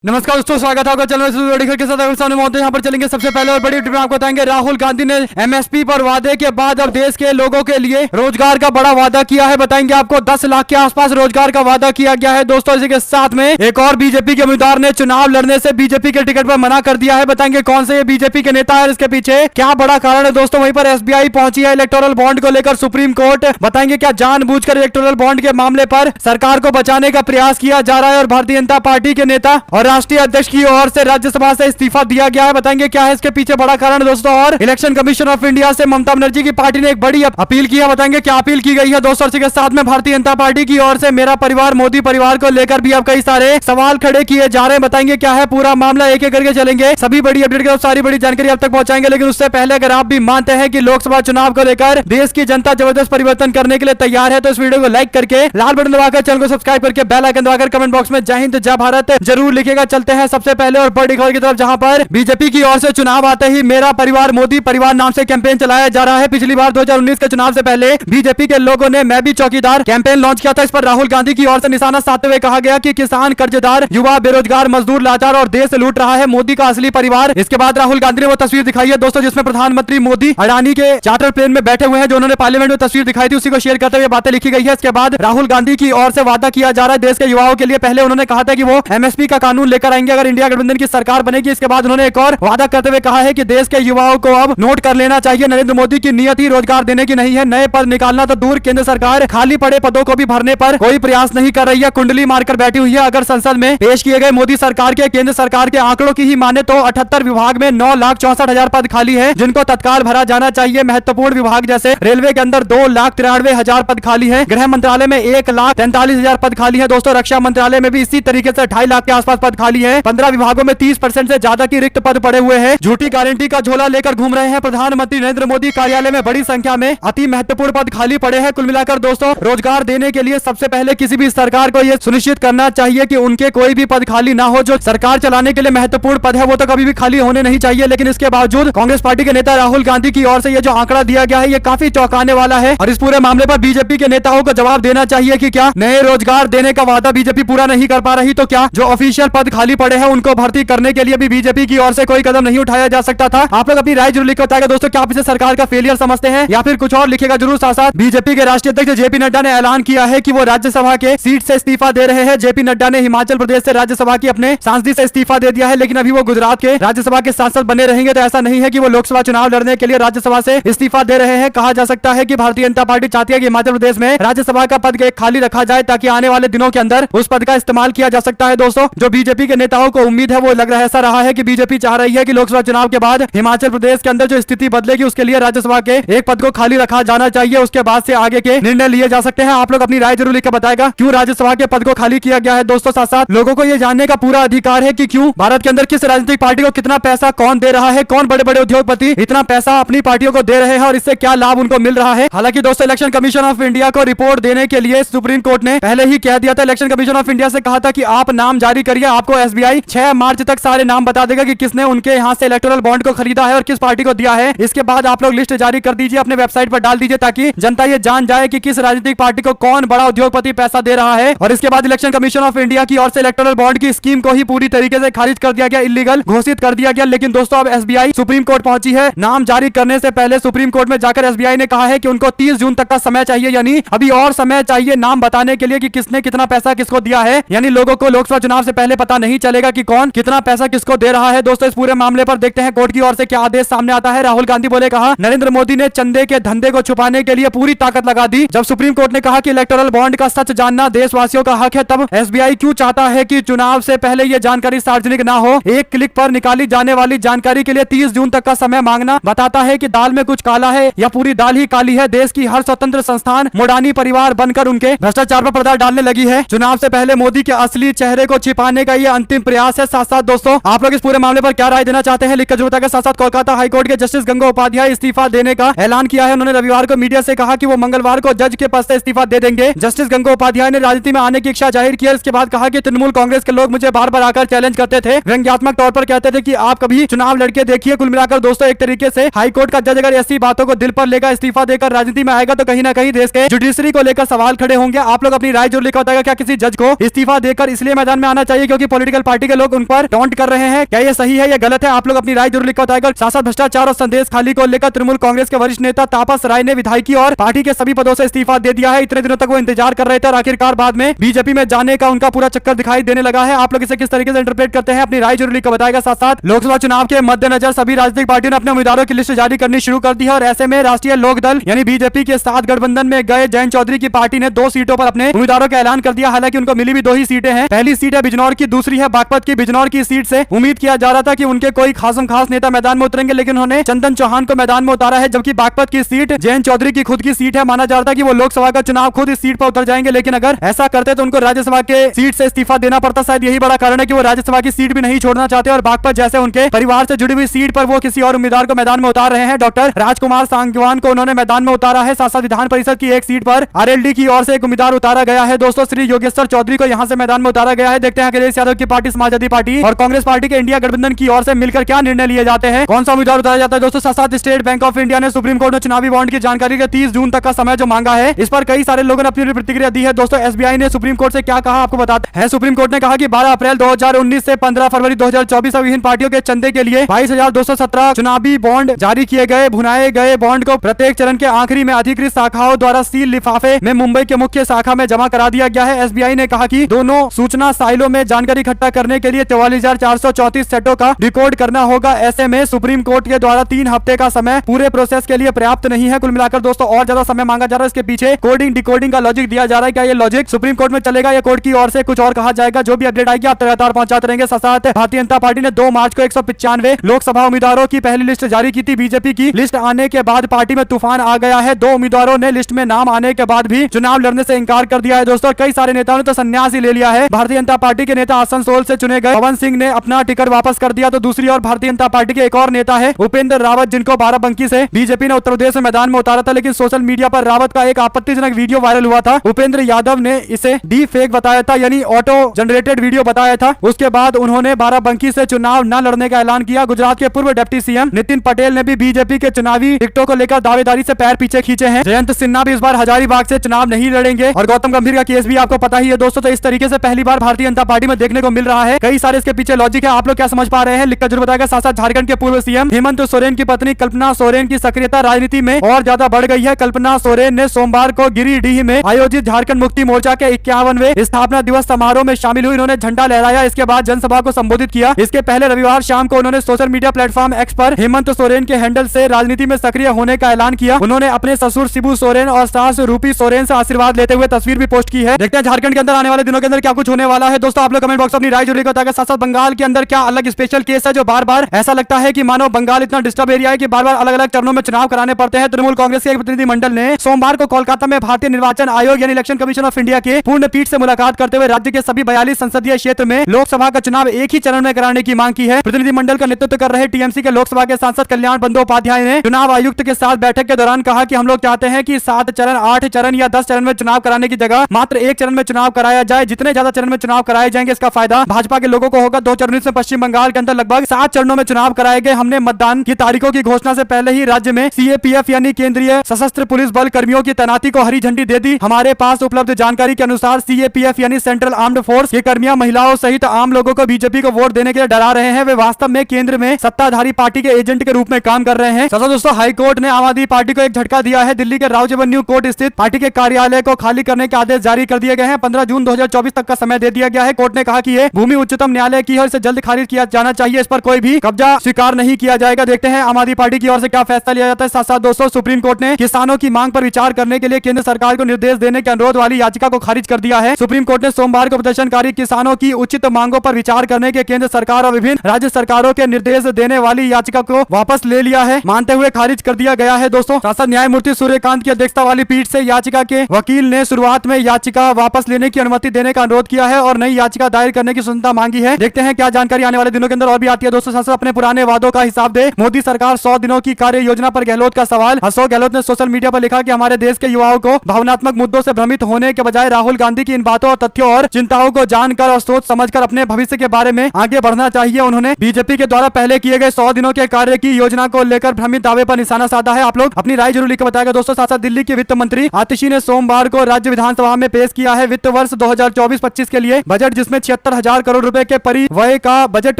नमस्कार दोस्तों, स्वागत है आपका चैनल के साथ। सामने मौजूद यहाँ पर चलेंगे सबसे पहले और बड़ी में आपको बताएंगे राहुल गांधी ने एमएसपी पर वादे के बाद अब देश के लोगों के लिए रोजगार का बड़ा वादा किया है। बताएंगे आपको 10 लाख के आसपास रोजगार का वादा किया गया है। दोस्तों इसी के साथ में एक और बीजेपी के उम्मीदवार ने चुनाव लड़ने से बीजेपी के टिकट पर मना कर दिया है। बताएंगे कौन से ये बीजेपी के नेता है, इसके पीछे क्या बड़ा कारण है। दोस्तों वहीं पर एसबीआई पहुंची है इलेक्टोरल बॉन्ड को लेकर सुप्रीम कोर्ट। बताएंगे क्या जानबूझकर इलेक्टोरल बॉन्ड के मामले पर सरकार को बचाने का प्रयास किया जा रहा है और भारतीय जनता पार्टी के नेता और राष्ट्रीय अध्यक्ष की ओर से राज्यसभा से इस्तीफा दिया गया है। बताएंगे क्या है इसके पीछे बड़ा कारण दोस्तों। और इलेक्शन कमीशन ऑफ इंडिया से ममता बनर्जी की पार्टी ने एक बड़ी अपील की है। बताएंगे क्या अपील की गई है दोस्तों। इसी के साथ में भारतीय जनता पार्टी की ओर से मेरा परिवार मोदी परिवार को लेकर भी अब कई सारे सवाल खड़े किए जा रहे हैं। बताएंगे क्या है पूरा मामला, एक एक करके चलेंगे। सभी बड़ी अपडेट के सारी बड़ी जानकारी अब तक पहुंचाएंगे। लेकिन उससे पहले अगर आप भी मानते हैं कि लोकसभा चुनाव को लेकर देश की जनता जबरदस्त परिवर्तन करने के लिए तैयार है तो इस वीडियो को लाइक करके लाल बटन दबाकर चैनल को सब्सक्राइब करके बेल आइकन दबाकर कमेंट बॉक्स में जय हिंद जय भारत जरूर लिखेगा। चलते हैं सबसे पहले और बड़ी खबर की तरफ, जहां पर बीजेपी की ओर से चुनाव आते ही मेरा परिवार मोदी परिवार नाम से कैंपेन चलाया जा रहा है। पिछली बार 2019 के चुनाव से पहले बीजेपी के लोगों ने मैं भी चौकीदार कैंपेन लॉन्च किया था। इस पर राहुल गांधी की ओर से निशाना साधते हुए कहा गया कि किसान, कर्जदार, युवा, बेरोजगार, मजदूर लाचार और देश लूट रहा है मोदी का असली परिवार। इसके बाद राहुल गांधी ने वो तस्वीर दिखाई है दोस्तों जिसमें प्रधानमंत्री मोदी अडानी के चार्टर प्लेन में बैठे हुए हैं, जो उन्होंने पार्लियामेंट में तस्वीर दिखाई थी उसी को शेयर करते हुए बातें लिखी गई है। इसके बाद राहुल गांधी की ओर से वादा किया जा रहा है देश के युवाओं के लिए। पहले उन्होंने कहा था कि वो एमएसपी का कानून लेकर आएंगे अगर इंडिया गठबंधन की सरकार बनेगी। इसके बाद उन्होंने एक और वादा करते हुए कहा है कि देश के युवाओं को अब नोट कर लेना चाहिए, नरेंद्र मोदी की नियत ही रोजगार देने की नहीं है। नए पद निकालना तो दूर, केंद्र सरकार खाली पड़े पदों को भी भरने पर कोई प्रयास नहीं कर रही है, कुंडली मारकर बैठी हुई है। अगर संसद में पेश किए गए मोदी सरकार के केंद्र सरकार के आंकड़ों की ही माने तो 78 विभाग में 9,64,000 पद खाली है जिनको तत्काल भरा जाना चाहिए। महत्वपूर्ण विभाग जैसे रेलवे के अंदर 2,93,000 पद खाली है। गृह मंत्रालय में 1,43,000 पद खाली है दोस्तों। रक्षा मंत्रालय में भी इसी तरीके से 2.5 लाख के आसपास पद खाली है। 15 विभागों में 30% से ज्यादा की रिक्त पद पड़े हुए हैं। झूठी गारंटी का झोला लेकर घूम रहे हैं प्रधानमंत्री नरेंद्र मोदी। कार्यालय में बड़ी संख्या में अति महत्वपूर्ण पद खाली पड़े हैं। कुल मिलाकर दोस्तों रोजगार देने के लिए सबसे पहले किसी भी सरकार को यह सुनिश्चित करना चाहिए कि उनके कोई भी पद खाली ना हो। जो सरकार चलाने के लिए महत्वपूर्ण पद है वो तो कभी भी खाली होने नहीं चाहिए। लेकिन इसके बावजूद कांग्रेस पार्टी के नेता राहुल गांधी की ओर से ये जो आंकड़ा दिया गया है ये काफी चौंकाने वाला है और इस पूरे मामले पर बीजेपी के नेताओं को जवाब देना चाहिए कि क्या नए रोजगार देने का वादा बीजेपी पूरा नहीं कर पा रही, तो क्या जो ऑफिशियल पद खाली पड़े हैं उनको भर्ती करने के लिए भी बीजेपी की ओर से कोई कदम नहीं उठाया जा सकता था। आप लोग अपनी राय जरूर लिख बताएगा दोस्तों, क्या आप इसे सरकार का फेलियर समझते हैं या फिर कुछ और लिखेगा जरूर। साथ साथ बीजेपी के राष्ट्रीय अध्यक्ष जेपी नड्डा ने ऐलान किया है कि वो राज्यसभा के सीट से इस्तीफा दे रहे हैं। जेपी नड्डा ने हिमाचल प्रदेश से राज्यसभा की अपने सांसदी से इस्तीफा दे दिया है, लेकिन अभी वो गुजरात के राज्यसभा के सांसद बने रहेंगे। तो ऐसा नहीं है कि वो लोकसभा चुनाव लड़ने के लिए राज्यसभा से इस्तीफा दे रहे हैं। कहा जा सकता है कि भारतीय जनता पार्टी चाहती है कि हिमाचल प्रदेश में राज्यसभा का पद खाली रखा जाए ताकि आने वाले दिनों के अंदर उस पद का इस्तेमाल किया जा सकता है। दोस्तों जो बीजेपी के नेताओं को उम्मीद है वो लग रहा है ऐसा रहा है कि बीजेपी चाह रही है कि लोकसभा चुनाव के बाद हिमाचल प्रदेश के अंदर जो स्थिति बदलेगी उसके लिए राज्यसभा के एक पद को खाली रखा जाना चाहिए। उसके बाद से आगे के निर्णय लिए जा सकते हैं। आप लोग अपनी राय जरूर लिखकर बताएगा क्यों राज्यसभा के पद को खाली किया गया है। दोस्तों साथ साथ लोगों को यह जानने का पूरा अधिकार है कि क्यों भारत के अंदर किस राजनीतिक पार्टी को कितना पैसा कौन दे रहा है, कौन बड़े बड़े उद्योगपति इतना पैसा अपनी पार्टियों को दे रहे हैं और इससे क्या लाभ उनको मिल रहा है। हालांकि दोस्तों इलेक्शन कमीशन ऑफ इंडिया को रिपोर्ट देने के लिए सुप्रीम कोर्ट ने पहले ही कह दिया था। इलेक्शन कमीशन ऑफ इंडिया से कहा था कि आप नाम जारी करिए, आपको एसबीआई 6 मार्च तक सारे नाम बता देगा कि किसने उनके यहाँ से इलेक्टोरल बॉन्ड को खरीदा है और किस पार्टी को दिया है। इसके बाद आप लोग लिस्ट जारी कर दीजिए, अपने वेबसाइट पर डाल दीजिए ताकि जनता ये जान जाए कि किस राजनीतिक पार्टी को कौन बड़ा उद्योगपति पैसा दे रहा है। और इसके बाद इलेक्शन कमीशन ऑफ इंडिया की ओर से इलेक्टोरल बॉन्ड की स्कीम को ही पूरी तरीके से खारिज कर दिया गया, इलीगल घोषित कर दिया गया। लेकिन दोस्तों अब एसबीआई सुप्रीम कोर्ट पहुंची है। नाम जारी करने से पहले सुप्रीम कोर्ट में जाकर एसबीआई ने कहा है कि उनको 30 जून तक का समय चाहिए, यानी अभी और समय चाहिए नाम बताने के लिए कि किसने कितना पैसा किसको दिया है। यानी लोगों को लोकसभा चुनाव से पहले पता नहीं चलेगा कि कौन कितना पैसा किसको दे रहा है। दोस्तों इस पूरे मामले पर देखते हैं कोर्ट की ओर से क्या आदेश सामने आता है। राहुल गांधी बोले कहा नरेंद्र मोदी ने चंदे के धंधे को छुपाने के लिए पूरी ताकत लगा दी। जब सुप्रीम कोर्ट ने कहा कि इलेक्टोरल बॉन्ड का सच जानना देशवासियों का हक है, तब एसबीआई क्यों चाहता है कि चुनाव से पहले यह जानकारी सार्वजनिक ना हो। एक क्लिक पर निकाली जाने वाली जानकारी के लिए 30 जून तक का समय मांगना बताता है कि दाल में कुछ काला है या पूरी दाल ही काली है। देश की हर स्वतंत्र संस्थान मोडानी परिवार बनकर उनके भ्रष्टाचार पर पर्दा डालने लगी है। चुनाव से पहले मोदी के असली चेहरे को छिपाने का यह अंतिम प्रयास है। साथ साथ दोस्तों आप लोग इस पूरे मामले पर क्या राय देना चाहते हैं लिखकर जरूर बताइए। साथ साथ कोलकाता हाईकोर्ट के जस्टिस गंगोपाध्याय इस्तीफा देने का ऐलान किया है। उन्होंने रविवार को मीडिया से कहा कि वो मंगलवार को जज के पद से इस्तीफा दे देंगे। जस्टिस गंगोपाध्याय ने राजनीति में आने की इच्छा जाहिर की। इसके बाद कहा कि तृणमूल कांग्रेस के लोग मुझे बार बार आकर चैलेंज करते थे, व्यंग्यात्मक तौर पर कहते थे कि आप कभी चुनाव लड़के देखिए। कुल मिलाकर दोस्तों एक तरीके से हाईकोर्ट का जज अगर ऐसी बातों को दिल पर लेकर इस्तीफा देकर राजनीति में आएगा तो कहीं ना कहीं देश के जुडिशरी को लेकर सवाल खड़े होंगे। आप लोग अपनी राय जरूर लिखा बताएगा, क्या किसी जज को इस्तीफा देकर इसलिए मैदान में आना चाहिए क्योंकि पॉलिटिकल पार्टी के लोग उन पर टॉन्ट कर रहे हैं। क्या ये सही है या गलत है? आप लोग अपनी राय जरूर लिखकर बताएगा। साथ भ्रष्टाचार और संदेश खाली को लेकर तृणमूल कांग्रेस के वरिष्ठ नेता तापस राय ने विधायकी और पार्टी के सभी पदों से इस्तीफा दे दिया है। इतने दिनों तक वो इंतजार कर रहे थे और आखिरकार बाद में बीजेपी में जाने का उनका पूरा चक्कर दिखाई देने लगा है। आप लोग इसे किस तरीके से इंटरप्रेट करते हैं? अपनी राय जरूर लिखकर बताएगा। साथ साथ लोकसभा चुनाव के मद्देनजर सभी राजनीतिक पार्टियों ने अपने उम्मीदवारों की लिस्ट जारी करनी शुरू कर दी है और ऐसे में राष्ट्रीय लोक दल यानी बीजेपी के साथ गठबंधन में गए जयंत चौधरी की पार्टी ने 2 सीटों पर अपने उम्मीदवारों का ऐलान कर दिया। हालांकि उनको मिली भी 2 ही सीटें हैं। पहली सीट है बिजनौर की, दूसरी है बागपत की। बिजनौर की सीट से उम्मीद किया जा रहा था कि उनके कोई खास नेता मैदान में उतरेंगे, लेकिन उन्होंने चंदन चौहान को मैदान में उतारा है। जबकि बागपत की सीट जयंत चौधरी की खुद की सीट है। माना जा रहा था कि वो लोकसभा का चुनाव खुद इस सीट पर उतर जाएंगे, लेकिन अगर ऐसा करते तो उनको राज्यसभा के सीट से इस्तीफा देना पड़ता। शायद यही बड़ा कारण है कि वो राज्यसभा की सीट भी नहीं छोड़ना चाहते और बागपत जैसे उनके परिवार से जुड़ी हुई सीट पर वो किसी और उम्मीदवार को मैदान में उतार रहे हैं। डॉक्टर राजकुमार सांगवान को उन्होंने मैदान में उतारा है। साथ साथ विधान परिषद की एक सीट पर आरएलडी की ओर से एक उम्मीदवार उतारा गया है। दोस्तों, श्री योगेश्वर चौधरी को यहां से मैदान में उतारा गया है। देखते हैं अखिलेश यादव की पार्टी समाजवादी पार्टी और कांग्रेस पार्टी के इंडिया गठबंधन की ओर से मिलकर क्या निर्णय लिए जाते हैं, कौन सा उम्मीदवार उतारा जाता है। दोस्तों, साथ साथ स्टेट बैंक ऑफ इंडिया ने सुप्रीम कोर्ट में चुनावी बॉन्ड की जानकारी के 30 जून तक का समय जो मांगा है, इस पर कई सारे लोगों ने अपनी प्रतिक्रिया दी है। दोस्तों, एसबीआई ने सुप्रीम कोर्ट से क्या कहा आपको बताते हैं। सुप्रीम कोर्ट ने कहा कि 12 अप्रैल 2019 से 15 फरवरी 2024 तक विभिन्न पार्टियों के चंदे के लिए 22,217 चुनावी बॉन्ड जारी किए गए। भुनाए गए बॉन्ड को प्रत्येक चरण के आखिरी में अधिकृत शाखाओं द्वारा सील लिफाफे में मुंबई के मुख्य शाखा में जमा करा दिया गया है। एसबीआई ने कहा कि दोनों सूचना साइलों में जानकारी इकट्ठा करने के लिए 44,434 सेटों का रिकॉर्ड करना होगा। ऐसे में सुप्रीम कोर्ट के द्वारा 3 हफ्ते का समय पूरे प्रोसेस के लिए पर्याप्त नहीं है। कुल मिलाकर दोस्तों और ज्यादा समय मांगा जा रहा है। इसके पीछे कोडिंग डिकोडिंग का लॉजिक दिया जा रहा है। क्या ये लॉजिक सुप्रीम कोर्ट में चलेगा या कोर्ट की ओर से कुछ और कहा जाएगा? जो भी अपडेट आएगी आप लगातार पहुंचाते रहेंगे। साथ भारतीय जनता पार्टी ने 2 मार्च को 195 लोकसभा उम्मीदवारों की पहली लिस्ट जारी की थी। बीजेपी की लिस्ट आने के बाद पार्टी में तूफान आ गया है। 2 उम्मीदवारों ने लिस्ट में नाम आने के बाद भी चुनाव लड़ने से इंकार कर दिया है। दोस्तों, कई सारे नेताओं ने तो संन्यास ही ले लिया है। भारतीय जनता पार्टी के नेता आसनसोल से चुने गए पवन सिंह ने अपना टिकट वापस कर दिया, तो दूसरी ओर भारतीय जनता पार्टी के एक और नेता है उपेंद्र रावत, जिनको बाराबंकी से बीजेपी ने उत्तर प्रदेश में मैदान में उतारा था। लेकिन सोशल मीडिया पर रावत का एक आपत्तिजनक वीडियो वायरल हुआ था। उपेंद्र यादव ने इसे डी फेक बताया था, यानी ऑटो जनरेटेड वीडियो बताया था। उसके बाद उन्होंने बाराबंकी से चुनाव न लड़ने का ऐलान किया। गुजरात के पूर्व डिप्टी सीएम नितिन पटेल ने भी बीजेपी के चुनावी टिकटों को लेकर दावेदारी से पैर पीछे खींचे हैं। जयंत सिन्हा भी इस बार हजारीबाग से चुनाव नहीं लड़ेंगे और गौतम गंभीर का केस भी आपको पता ही है दोस्तों। तो इस तरीके से पहली बार भारतीय जनता पार्टी में देखने को मिल रहा है। कई सारे इसके पीछे लॉजिक है। आप लोग क्या समझ पा रहे हैं लिखकर जरूर बताएगा। साथ साथ झारखंड के पूर्व सीएम हेमंत सोरेन की पत्नी कल्पना सोरेन की सक्रियता राजनीति में और ज्यादा बढ़ गई है। कल्पना सोरेन ने सोमवार को गिरिडीह में आयोजित झारखंड मुक्ति मोर्चा के 51वें स्थापना दिवस समारोह में शामिल हुई। उन्होंने झंडा लहराया, इसके बाद जनसभा को संबोधित किया। इसके पहले रविवार शाम को उन्होंने सोशल मीडिया प्लेटफॉर्म एक्स पर हेमंत सोरेन के हैंडल से राजनीति में सक्रिय होने का ऐलान किया। उन्होंने अपने ससुर शिबू सोरेन और सास रूपी सोरेन से आशीर्वाद लेते हुए तस्वीर भी पोस्ट की है। देखते हैं झारखंड के अंदर आने वाले दिनों के अंदर क्या कुछ होने वाला है। दोस्तों, आप लोग कमेंट बॉक्स में अपनी राय जरूर बताएगा। साथ साथ बंगाल के अंदर क्या अलग स्पेशल केस है जो बार बार ऐसा लगता है कि मानो बंगाल इतना डिस्टर्ब एरिया है कि बार बार अलग अलग चरणों में चुनाव कराने पड़ते हैं। तृणमूल कांग्रेस के एक प्रतिनिधिमंडल ने सोमवार को कोलकाता में भारतीय निर्वाचन आयोग यानी इलेक्शन कमीशन ऑफ इंडिया के पूर्ण पीठ से मुलाकात करते हुए राज्य के सभी 42 संसदीय क्षेत्र में लोकसभा का चुनाव एक ही चरण में कराने की मांग की है। प्रतिनिधिमंडल का नेतृत्व कर रहे टीएमसी के लोकसभा के सांसद कल्याण बंदोपाध्याय ने चुनाव आयुक्त के साथ बैठक के दौरान कहा कि हम लोग चाहते हैं कि 7 चरण, 8 चरण या 10 चरण में चुनाव कराने की जगह मात्र 1 चरण में चुनाव कराया जाए। जितने ज्यादा चरण में चुनाव कराए जाएंगे इसका फायदा भाजपा के लोगों को होगा। 2019 में पश्चिम बंगाल के अंदर लगभग 7 चरणों में चुनाव कराए गए। हमने मतदान की तारीखों की घोषणा से पहले ही राज्य में सीएपीएफ यानी केंद्रीय सशस्त्र पुलिस बल कर्मियों की तैनाती को हरी झंडी दे दी। हमारे पास उपलब्ध जानकारी के अनुसार सीएपीएफ यानी सेंट्रल आर्म्ड फोर्स के कर्मियां महिलाओं सहित आम लोगों को बीजेपी को वोट देने के लिए डरा रहे हैं। वे वास्तव में केंद्र में सत्ताधारी पार्टी के एजेंट के रूप में काम कर रहे हैं। दोस्तों, हाईकोर्ट ने आम आदमी पार्टी को एक झटका दिया है। दिल्ली के राव जेवन्यू कोर्ट स्थित पार्टी के कार्यालय को खाली करने के आदेश जारी कर दिए गए हैं। 15 जून 2024 तक का समय दे दिया गया है। कोर्ट ने कहा कि ये भूमि उच्चतम न्यायालय की है, इसे जल्द खारिज किया जाना चाहिए। इस पर कोई भी कब्जा स्वीकार नहीं किया जाएगा। देखते हैं आम आदमी पार्टी की ओर से क्या फैसला लिया जाता है। साथ साथ दोस्तों, सुप्रीम कोर्ट ने किसानों की मांग पर विचार करने के लिए केंद्र सरकार को निर्देश देने के अनुरोध वाली याचिका को खारिज कर दिया है। सुप्रीम कोर्ट ने सोमवार को प्रदर्शनकारी किसानों की उचित मांगों पर विचार करने के केंद्र सरकार और विभिन्न राज्य सरकारों के निर्देश देने वाली याचिका को वापस ले लिया है, मानते हुए खारिज कर दिया गया है। दोस्तों, शासक न्यायमूर्ति सूर्यकांत की अध्यक्षता वाली पीठ से याचिका के वकील ने शुरुआत में याचिका वापस लेने की अनुमति देने का अनुरोध किया है और नई याचिका दायर करने की स्वतंत्रता मांगी है। देखते हैं क्या जानकारी आने वाले दिनों के अंदर और भी आती है। दोस्तों, शासक अपने पुराने वादों का हिसाब दे, मोदी सरकार 100 दिनों की कार्य योजना पर गहलोत का सवाल। अशोक गहलोत ने सोशल मीडिया पर लिखा कि हमारे देश के युवाओं को भावनात्मक मुद्दों से भ्रमित होने के बजाय राहुल गांधी की इन बातों और तथ्यों और चिंताओं को जानकर और सोच समझकर अपने भविष्य के बारे में आगे बढ़ना चाहिए। उन्होंने बीजेपी के द्वारा पहले किए गए 100 दिनों के कार्य की योजना को लेकर भ्रमित दावे पर निशाना साधा है। आप लोग अपनी राय जरूर लिखकर बताएगा। दोस्तों, साथ साथ दिल्ली के वित्त मंत्री आतिशी ने सोमवार को राज्य विधानसभा में पेश किया है वित्त वर्ष 2024-25 के लिए बजट, जिसमें 73,000 करोड़ रुपए के परिव्यय का बजट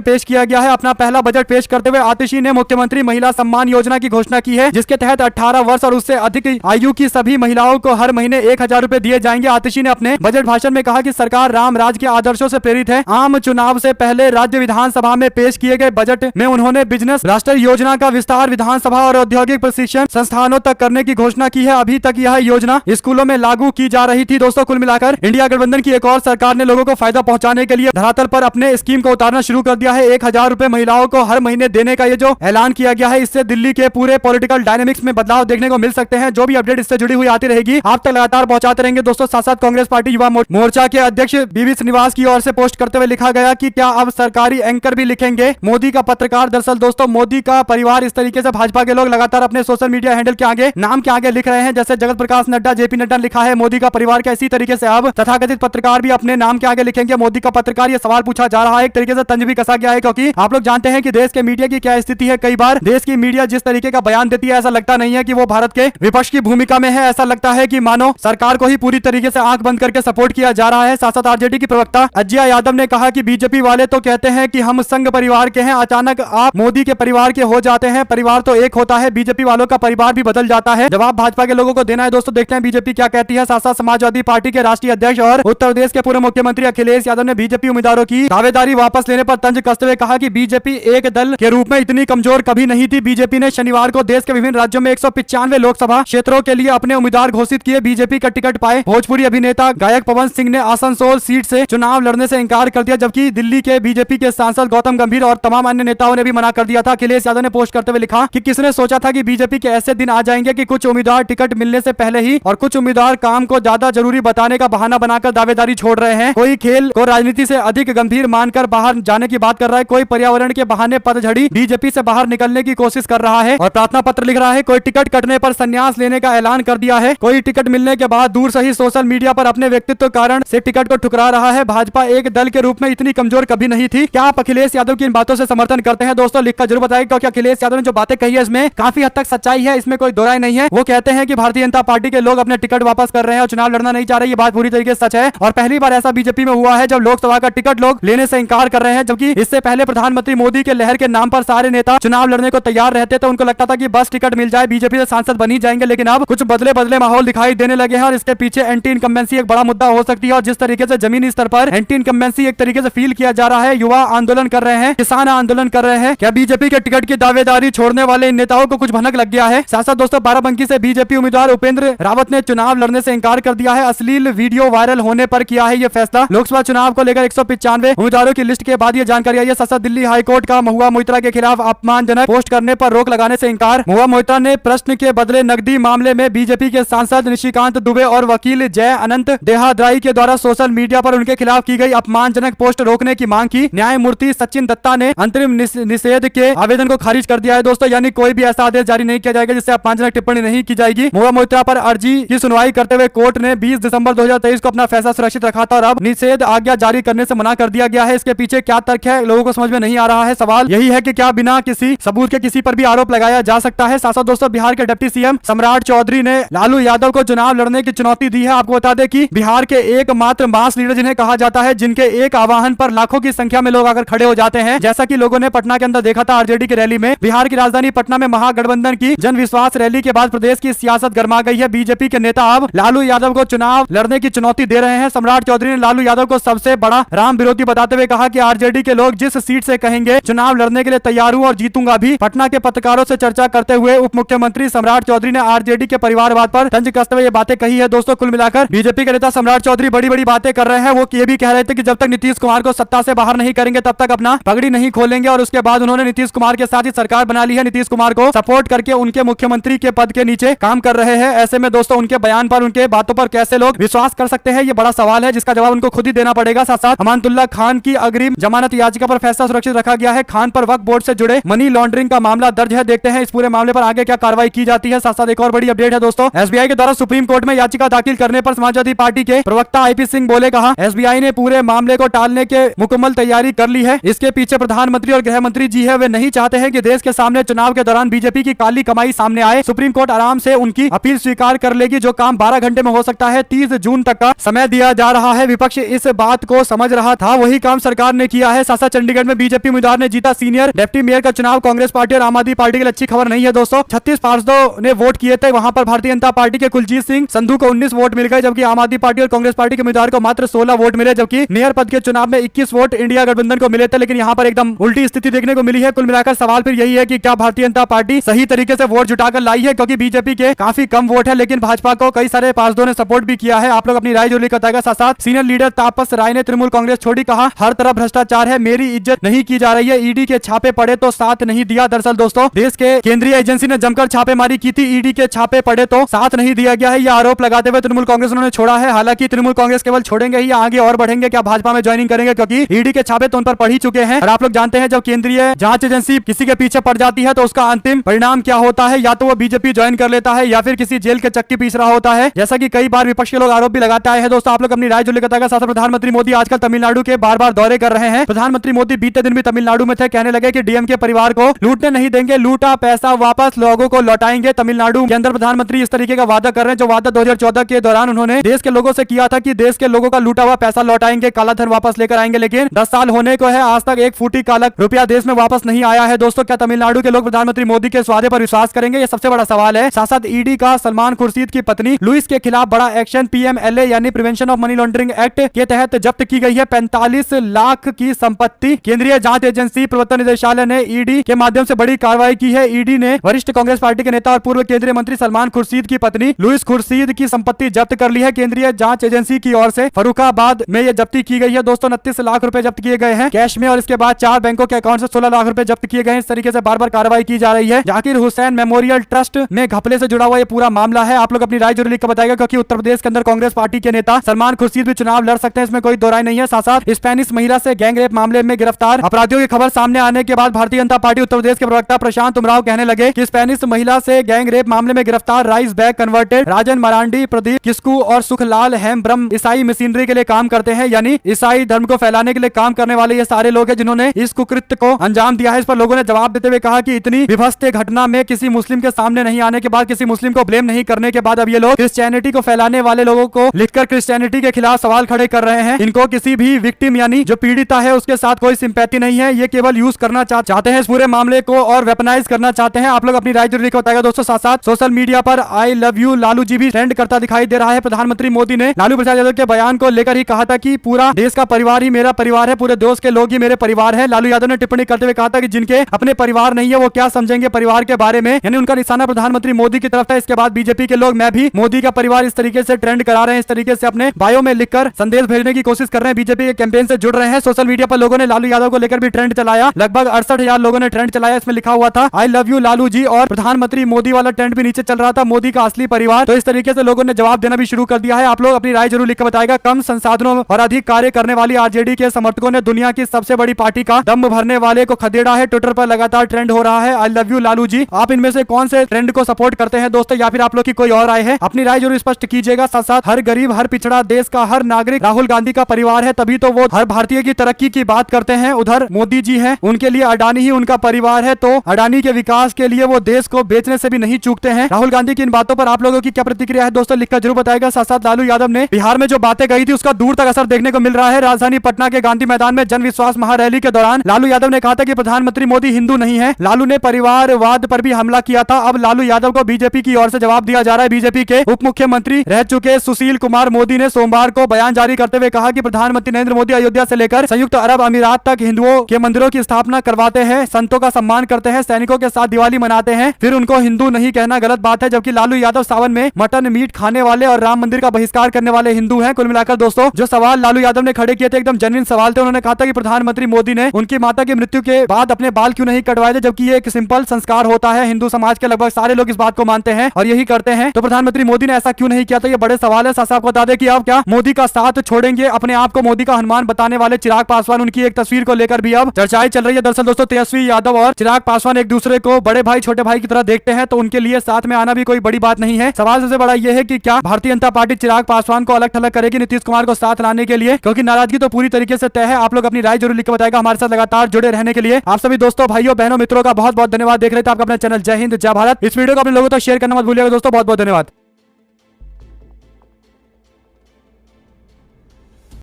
पेश किया गया है। अपना पहला बजट पेश करते हुए आतिशी ने मुख्यमंत्री महिला सम्मान योजना की घोषणा की है, जिसके तहत 18 वर्ष और उससे अधिक आयु की सभी महिलाओं को हर महीने 1,000 रुपए दिए जाएंगे। आतिशी ने अपने बजट भाषण में कहा कि सरकार राम राज के आदर्शों से प्रेरित है। आम चुनाव से पहले राज्य विधानसभा में पेश किए गए बजट में उन्होंने बिजनेस राष्ट्रीय योजना का विस्तार विधानसभा और औद्योगिक प्रशिक्षण संस्थानों तक करने की घोषणा की है। अभी तक यह योजना स्कूलों में लागू की जा रही थी। दोस्तों, कुल मिलाकर इंडिया गठबंधन की एक और सरकार ने लोगों को फायदा पहुंचाने के लिए धरातल पर अपने स्कीम को उतारना शुरू कर दिया है। 1,000 रुपए महिलाओं को हर महीने देने का ये जो ऐलान किया गया है, इससे दिल्ली के पूरे पॉलिटिकल डायनेमिक्स में बदलाव देखने को मिल सकते हैं। जो भी अपडेट इससे जुड़ी हुई आती रहेगी आप तक लगातार पहुंचाते रहेंगे। दोस्तों, साथ साथ कांग्रेस पार्टी युवा मोर्चा के अध्यक्ष बीवी श्रीनिवास की ओर से पोस्ट करते हुए लिखा गया कि क्या अब सरकारी एंकर भी लिखेंगे मोदी का पत्रकार। दरअसल दोस्तों, मोदी का परिवार इस तरीके से भाजपा के लोग लगातार अपने सोशल मीडिया हैंडल के आगे नाम के आगे लिख रहे हैं। जैसे जगत प्रकाश नड्डा, जेपी नड्डा लिखा है मोदी का परिवार का, इसी तरीके से अब तथाकथित पत्रकार भी अपने नाम के आगे लिखेंगे मोदी का पत्रकार। ये सवाल पूछा जा रहा है, एक तरीके से तंज भी कसा गया है, क्योंकि आप लोग जानते हैं कि देश के मीडिया की क्या स्थिति है। कई बार देश की मीडिया जिस तरीके का बयान देती है, ऐसा लगता नहीं है कि वो भारत के विपक्ष की भूमिका में है। ऐसा लगता है कि मानो सरकार को ही पूरी तरीके से आंख बंद करके सपोर्ट किया जा रहा है। साथ साथ आरजेडी की प्रवक्ता अज्या यादव ने कहा कि बीजेपी वाले तो कहते हैं कि हम संघ परिवार के हैं, अचानक आप मोदी के परिवार के हो जाते हैं। परिवार तो एक होता है, बीजेपी वालों का परिवार भी बदल जाता है। जवाब भाजपा के लोगों को देना है। दोस्तों, देखते हैं बीजेपी क्या कहती है। साथ साथ समाजवादी पार्टी के राष्ट्रीय अध्यक्ष और उत्तर प्रदेश के पूर्व मुख्यमंत्री अखिलेश यादव ने बीजेपी उम्मीदवारों की दावेदारी वापस लेने पर तंज कसते हुए कहा कि बीजेपी एक दल के रूप में इतनी कमजोर कभी नहीं थी। बीजेपी ने शनिवार को देश के विभिन्न राज्यों में 195 लोकसभा क्षेत्रों के लिए अपने उम्मीदवार घोषित किए। बीजेपी का टिकट पाए भोजपुरी अभिनेता गायक पवन सिंह ने आसनसोल सीट से चुनाव लड़ने से इंकार कर दिया, जबकि दिल्ली के बीजेपी के सांसद गौतम गंभीर और तमाम अन्य नेताओं ने भी मना कर दिया था। अखिलेश यादव ने पोस्ट करते हुए लिखा कि किसने सोचा था कि बीजेपी के ऐसे दिन आ जाएंगे कि कुछ उम्मीदवार टिकट मिलने से पहले ही और कुछ उम्मीदवार काम को ज्यादा जरूरी बताने का बहाना बनाकर दावेदारी छोड़ रहे हैं। कोई खेल को राजनीति से अधिक गंभीर मानकर बाहर जाने की बात कर रहा है, कोई पर्यावरण के बहाने पतझड़ी बीजेपी से बाहर निकलने की कोशिश कर रहा है और प्रार्थना पत्र लिख रहा है। कोई टिकट कटने पर संन्यास लेने का ऐलान कर दिया है, कोई टिकट मिलने के बाद दूर से ही सोशल मीडिया पर अपने व्यक्तित्व कारण से टिकट को ठुकरा रहा है। भाजपा एक दल के रूप में इतनी कमजोर कभी नहीं थी। क्या आप अखिलेश यादव की इन बातों से समर्थन करते हैं? दोस्तों, लिखकर जरूर बताइए, क्योंकि अखिलेश यादव ने जो बातें कही है इसमें काफी हद तक सच्चाई है, इसमें कोई दो राय नहीं है। वो कहते हैं कि भारतीय जनता पार्टी के लोग अपने टिकट वापस कर रहे हैं और चुनाव लड़ना नहीं चाह रहे। ये बात पूरी तरीके से सच है और पहली बार ऐसा बीजेपी में हुआ है जब लोकसभा का टिकट लोग लेने से इंकार कर रहे हैं, जबकि इससे पहले प्रधानमंत्री मोदी के लहर के नाम पर सारे नेता चुनाव लड़ने को तैयार रहते थे। उनको लगता था कि बस टिकट मिल जाए, बीजेपी से सांसद बन ही जाएंगे। लेकिन अब कुछ बदले बदले माहौल दिखाई देने लगे हैं और इसके पीछे एंटी इनकम्बेंसी एक बड़ा मुद्दा हो सकती है। और जिस तरीके से जमीनी स्तर पर एंटी इनकम्बेंसी एक तरीके से फील किया जा रहा है, युवा आंदोलन कर रहे हैं, किसान आंदोलन कर रहे हैं, क्या बीजेपी के टिकट की दावेदारी छोड़ने वाले इन नेताओं को कुछ भनक लग गया है? साथ साथ दोस्तों, बाराबंकी से बीजेपी उम्मीदवार उपेंद्र रावत ने चुनाव लड़ने से इंकार कर दिया है। अश्लील वीडियो वायरल होने पर किया है यह फैसला। लोकसभा चुनाव को लेकर 195 उम्मीदवारों की लिस्ट के बाद यह जानकारी आई है। साथ साथ दिल्ली हाईकोर्ट का महुआ मोइत्रा के खिलाफ अपमानजनक पोस्ट करने पर रोक लगाने से इंकार। महुआ मोइत्रा ने प्रश्न के बदले नकदी मामले में बीजेपी के सांसद निशिकांत दुबे और वकील जय अनंत देहाद्राई के द्वारा सोशल मीडिया पर उनके खिलाफ की गई अपमानजनक पोस्ट रोकने की मांग की। न्यायमूर्ति सचिन दत्ता ने अंतरिम निषेध के आवेदन को खारिज कर दिया है। दोस्तों, यानी कोई भी ऐसा आदेश जारी नहीं किया जाएगा जिससे अपमानजनक टिप्पणी नहीं की जाएगी। महुआ मोइत्रा पर अर्जी की सुनवाई करते हुए कोर्ट ने 20 दिसंबर 2023 को अपना फैसला सुरक्षित रखा था और अब निषेध आज्ञा जारी करने से मना कर दिया गया है। इसके पीछे क्या तर्क है, लोगों को समझ में नहीं आ रहा है। सवाल यही है कि क्या बिना किसी सबूत के किसी पर भी आरोप लगाया जा सकता है? साथ साथ दोस्तों, बिहार के डिप्टी सीएम सम्राट चौधरी ने लालू यादव को चुनाव लड़ने की चुनौती दी है। आपको बता दें कि बिहार के एकमात्र मास लीडर जिन्हें कहा जाता है, जिनके एक आह्वान पर लाखों की संख्या में लोग आकर खड़े हो जाते हैं, जैसा कि लोगों ने पटना के अंदर देखा था आरजेडी की रैली में। बिहार की राजधानी पटना में महागठबंधन की जन विश्वास रैली के बाद प्रदेश की सियासत गर्मा गई है। बीजेपी के नेता अब लालू यादव को चुनाव लड़ने की चुनौती दे रहे हैं। सम्राट चौधरी ने लालू यादव को सबसे बड़ा राम विरोधी बताते हुए कहा कि आरजेडी के लोग जिस सीट से कहेंगे चुनाव लड़ने के लिए तैयार हूं और जीतूंगा भी। पटना के पत्रकारों से चर्चा करते हुए उप मुख्यमंत्री सम्राट चौधरी ने आरजेडी के परिवारवाद पर तंज कसते हुए ये बातें कही है। दोस्तों, कुल मिलाकर बीजेपी के नेता सम्राट चौधरी बड़ी बड़ी बातें कर रहे हैं। वो ये भी कह रहे थे कि जब तक नीतीश कुमार को सत्ता से बाहर नहीं करेंगे तब तक अपना पगड़ी नहीं खोलेंगे और उसके बाद उन्होंने नीतीश कुमार के साथ ही सरकार बना ली है। नीतीश कुमार को सपोर्ट करके उनके मुख्यमंत्री के पद के नीचे काम कर रहे हैं। ऐसे में दोस्तों, उनके बयान पर, उनके बातों पर कैसे लोग विश्वास कर सकते हैं, ये बड़ा सवाल है जिसका जवाब उनको खुद ही देना पड़ेगा। साथ साथ अमानतुल्लाह खान की अग्रिम जमानत याचिका पर फैसला सुरक्षित रखा गया है। खान पर वक्फ बोर्ड से जुड़े मनी लॉन्ड्रिंग का मामला दर्ज है। देखते हैं इस पूरे मामले पर आगे क्या कार्रवाई की जाती है। साथ साथ एक और बड़ी अपडेट है दोस्तों, एसबीआई के द्वारा सुप्रीम कोर्ट में याचिका दाखिल करने पर समाजवादी पार्टी के प्रवक्ता आईपी सिंह बोले, कहा एसबीआई ने पूरे मामले को टालने के मुकम्मल तैयारी कर ली है। इसके पीछे प्रधानमंत्री और गृह मंत्री जी है। वे नहीं चाहते हैं कि देश के सामने चुनाव के दौरान बीजेपी की काली कमाई सामने आए। सुप्रीम कोर्ट आराम से उनकी अपील स्वीकार कर लेगी। जो काम 12 घंटे में हो सकता है, 30 जून तक का समय दिया जा रहा है। विपक्ष इस बात को समझ रहा था वही काम सरकार ने किया है। साथ साथ चंडीगढ़ में बीजेपी उम्मीदवार ने जीता सीनियर डिप्टी मेयर का चुनाव। कांग्रेस पार्टी और आम आदमी पार्टी के लिए अच्छी खबर नहीं है दोस्तों। 36 पार्षदों ने वोट किए थे, वहां पर भारतीय जनता पार्टी के कुलजीत सिंह संधू को 19 वोट मिल गए, जबकि आम आदमी पार्टी और कांग्रेस पार्टी के उम्मीदवार को मात्र 16 वोट मिले। जबकि मेयर पद के चुनाव में 21 वोट इंडिया गठबंधन को मिले थे, लेकिन यहाँ पर एकदम उल्टी स्थिति देखने को मिली है। कुल मिलाकर सवाल फिर यही है कि क्या भारतीय जनता पार्टी सही तरीके से वोट जुटाकर लाई है, क्योंकि बीजेपी के काफी कम वोट है, लेकिन भाजपा को कई सारे पार्षदों ने सपोर्ट भी किया है। आप लोग अपनी राय जरूर बताएगा। साथ साथ सीनियर लीडर तापस राय ने तृणमूल कांग्रेस छोड़ी, कहा हर तरफ भ्रष्टाचार है, मेरी इज्जत नहीं की जा रही है। ईडी के छापे पड़े तो साथ नहीं दिया। दरअसल दोस्तों देश के केंद्रीय एजेंसी ने जमकर छापेमारी की थी, ईडी के छापे पड़े तो साथ नहीं दिया गया है, यह आरोप लगाते हुए तृणमूल कांग्रेस उन्होंने छोड़ा है। हालांकि तृणमूल कांग्रेस केवल छोड़ेंगे ही, आगे और बढ़ेंगे, क्या भाजपा में ज्वाइनिंग करेंगे, क्योंकि ईडी के छापे तो उन पर पड़ ही चुके हैं। और आप लोग जानते हैं जब केंद्रीय जांच एजेंसी किसी के पीछे पड़ जाती है तो उसका अंतिम परिणाम क्या होता है, या तो वो बीजेपी ज्वाइन कर लेता है या फिर किसी जेल के चक्की पीस रहा होता है, जैसा कि कई बार विपक्ष के लोग आरोप भी लगाते आए हैं। दोस्तों आप लोग अपनी राय जरूर बताएगा। साथ प्रधानमंत्री मोदी आजकल तमिलनाडु के बार बार दौरे कर रहे हैं। प्रधानमंत्री मोदी बीते दिन भी तमिलनाडु में थे, कहने लगे कि डीएमके परिवार को लूटने नहीं देंगे, लूटा पैसा वापस लोगों को लौटाएंगे। तमिलनाडु के अंदर प्रधानमंत्री इस तरीके का वादा कर रहे हैं, जो वादा 2014 के दौरान उन्होंने देश के लोगों से किया था कि देश के लोगों का लूटा हुआ पैसा लौटाएंगे, काला धन वापस लेकर आएंगे। लेकिन 10 साल होने को है, आज तक 1 फूटी काला रुपया देश में वापस नहीं आया है। दोस्तों क्या तमिलनाडु के लोग प्रधानमंत्री मोदी के इस वादे पर विश्वास करेंगे, ये सबसे बड़ा सवाल है। साथ साथ ईडी का सलमान खुर्शीद की पत्नी लुइस के खिलाफ बड़ा एक्शन। पीएमएलए यानी prevention of money laundering act के तहत जब्त की गई है 45 लाख की संपत्ति। केंद्रीय जांच एजेंसी प्रवर्तन निदेशालय ने ईडी के माध्यम से बड़ी कार्रवाई की है। ईडी ने वरिष्ठ कांग्रेस पार्टी के नेता और पूर्व केंद्रीय मंत्री सलमान खुर्शीद की पत्नी लुइस खुर्शीद की संपत्ति जब्त कर ली है। केंद्रीय जांच एजेंसी की ओर से फरुखाबाद में यह जब्ती की गई है। दोस्तों 29 लाख रुपए जब्त किए गए हैं कैश में, और इसके बाद 4 बैंकों के अकाउंट से 16 लाख रुपए जब्त किए गए हैं। इस तरीके से बार बार कार्रवाई की जा रही है। जाकिर हुसैन मेमोरियल ट्रस्ट में घपले से जुड़ा हुआ ये पूरा मामला है। आप लोग अपनी राय जरूर लिखकर बताएगा, क्योंकि उत्तर प्रदेश के अंदर कांग्रेस पार्टी के नेता सलमान खुर्शीद भी चुनाव लड़ सकते हैं, इसमें कोई दो राय नहीं है। साथ साथ स्पेनिश महिला से गैंग रेप मामले में गिरफ्तार अपराधियों की खबर सामने आने के बाद भारतीय जनता पार्टी उत्तर प्रदेश के प्रवक्ता प्रशांत उमराव कहने लगे कि स्पेनिश महिला से गैंग रेप मामले में गिरफ्तार राइस बैग कन्वर्टेड राजन मरांडी, प्रदीप किस्कू और सुखलाल हेम ब्रह्म ईसाई मशीनरी के लिए काम करते हैं, यानी ईसाई धर्म को फैलाने के लिए काम करने वाले ये सारे लोग हैं जिन्होंने इस कुकृत्य को अंजाम दिया है। इस पर लोगों ने जवाब देते हुए कहा कि इतनी विभत्स घटना में किसी मुस्लिम के सामने नहीं आने के बाद, किसी मुस्लिम को ब्लेम नहीं करने के बाद अब ये लोग क्रिश्चियनिटी को फैलाने वाले लोगों को लिखकर क्रिश्चियनिटी के खिलाफ सवाल खड़े कर रहे हैं। इनको किसी भी विक्टिम यानी जो पीड़िता है उसके साथ कोई सिंपैथी नहीं है, ये केवल यूज करना चाहते हैं इस पूरे मामले को और वेपनाइज करना चाहते हैं। आप लोग अपनी राय जरूर लिखकर बताएगा। दोस्तों साथ साथ सोशल मीडिया पर I love you Lalu ji भी ट्रेंड करता दिखाई दे रहा है। प्रधानमंत्री मोदी ने लालू प्रसाद यादव के बयान को लेकर ही कहा था कि पूरा देश का परिवार ही मेरा परिवार है, पूरे देश के लोग ही मेरे परिवार है। लालू यादव ने टिप्पणी करते हुए कहा था कि जिनके अपने परिवार नहीं है वो क्या समझेंगे परिवार के बारे में, यानी उनका निशाना प्रधानमंत्री मोदी की तरफ था। इसके बाद बीजेपी के लोग मैं भी मोदी का परिवार इस तरीके से ट्रेंड करा रहे हैं, इस तरीके से अपने बायो में लिखकर संदेश भेजने की कोशिश कर रहे हैं, बीजेपी के कैंपेन से जुड़ रहे हैं। सोशल मीडिया पर लोगों ने लालू यादव को लेकर भी ट्रेंड चलाया, लगभग 68,000 लोगों ने ट्रेंड चलाया। इसमें लिखा हुआ था I love you Lalu ji, और प्रधानमंत्री मोदी वाला ट्रेंड भी नीचे चल रहा था, मोदी का असली परिवार। तो इस तरीके से लोगों ने जवाब देना भी शुरू कर दिया है। आप लोग अपनी राय जरूर लिखकर बताएगा। कम संसाधनों और अधिक कार्य करने वाली आरजेडी के समर्थकों ने दुनिया की सबसे बड़ी पार्टी का दम भरने वाले को खदेड़ा है। ट्विटर पर लगातार ट्रेंड हो रहा है I love you Lalu ji. आप इनमें से कौन से ट्रेंड को सपोर्ट करते हैं दोस्तों, या फिर आप लोग की कोई और राय है? अपनी राय जरूर स्पष्ट कीजिएगा। साथ साथ हर गरीब, हर पिछड़ा, देश का हर नागरिक राहुल गांधी का परिवार है, तभी तो वो हर भारतीय की तरक्की की बात करते हैं। उधर मोदी जी हैं, उनके लिए अडानी ही उनका परिवार है, तो अडानी के विकास के लिए वो देश को बेचने से भी नहीं चूकते हैं। राहुल गांधी की इन बातों पर आप लोगों की क्या प्रतिक्रिया है दोस्तों, लिखकर जरूर बताएगा। साथ साथ लालू यादव ने बिहार में जो बातें कही थी उसका दूर तक असर देखने को मिल रहा है। राजधानी पटना के गांधी मैदान में जन विश्वास महारैली के दौरान लालू यादव ने कहा था कि प्रधानमंत्री मोदी हिंदू नहीं है। लालू ने परिवारवाद पर भी हमला किया था। अब लालू यादव को बीजेपी की ओर से जवाब दिया जा रहा है। बीजेपी के उप मुख्यमंत्री रह चुके सुशील कुमार मोदी ने सोमवार को बयान जारी करते हुए कहा कि प्रधानमंत्री नरेंद्र मोदी अयोध्या से लेकर संयुक्त अरब अमीरात तक हिंदुओं के मंदिरों की स्थापना करवाते हैं, संतों का सम्मान करते हैं, सैनिकों के साथ दिवाली मनाते हैं, फिर उनको हिंदू नहीं कहना गलत बात है। जबकि लालू यादव सावन में मटन मीट खाने वाले और राम मंदिर का बहिष्कार करने वाले हिंदू हैं। कुल मिलाकर दोस्तों जो सवाल लालू यादव ने खड़े किए थे एकदम जेन्युइन सवाल थे। उन्होंने कहा था कि प्रधानमंत्री मोदी ने उनकी माता की मृत्यु के बाद अपने बाल क्यों नहीं कटवाए थे, जबकि ये एक सिंपल संस्कार होता है। हिंदू समाज के लगभग सारे लोग इस बात को मानते हैं और यही करते हैं। तो प्रधानमंत्री मोदी ने ऐसा क्यों नहीं किया था, ये बड़े सवाल है। साथ साथ बता दें कि आप क्या मोदी का साथ छोड़ेंगे? अपने आप को मोदी का हनुमान बताने वाले चिराग पासवान, उनकी एक तस्वीर को लेकर भी अब चर्चाएं चल रही है। दरअसल दोस्तों तेजस्वी यादव और चिराग पासवान एक दूसरे को बड़े भाई छोटे भाई की तरह देखते हैं, तो उनके लिए साथ में आना भी कोई बड़ी बात नहीं है। सवाल सबसे बड़ा यह है कि क्या भारतीय जनता पार्टी चिराग पासवान को अलग थलग करेगी नीतीश कुमार को साथ लाने के लिए, क्योंकि नाराजगी तो पूरी तरीके से तय है। आप लोग अपनी राय जरूर लिखकर बताएगा। हमारे साथ लगातार जुड़े रहने के लिए आप सभी दोस्तों, भाइयों, बहनों, मित्रों का बहुत बहुत धन्यवाद। देख रहे थे आपका अपना चैनल जय हिंद जय भारत। इस वीडियो को अपने लोगों तक शेयर करना मत भूलिएगा दोस्तों। बहुत बहुत धन्यवाद।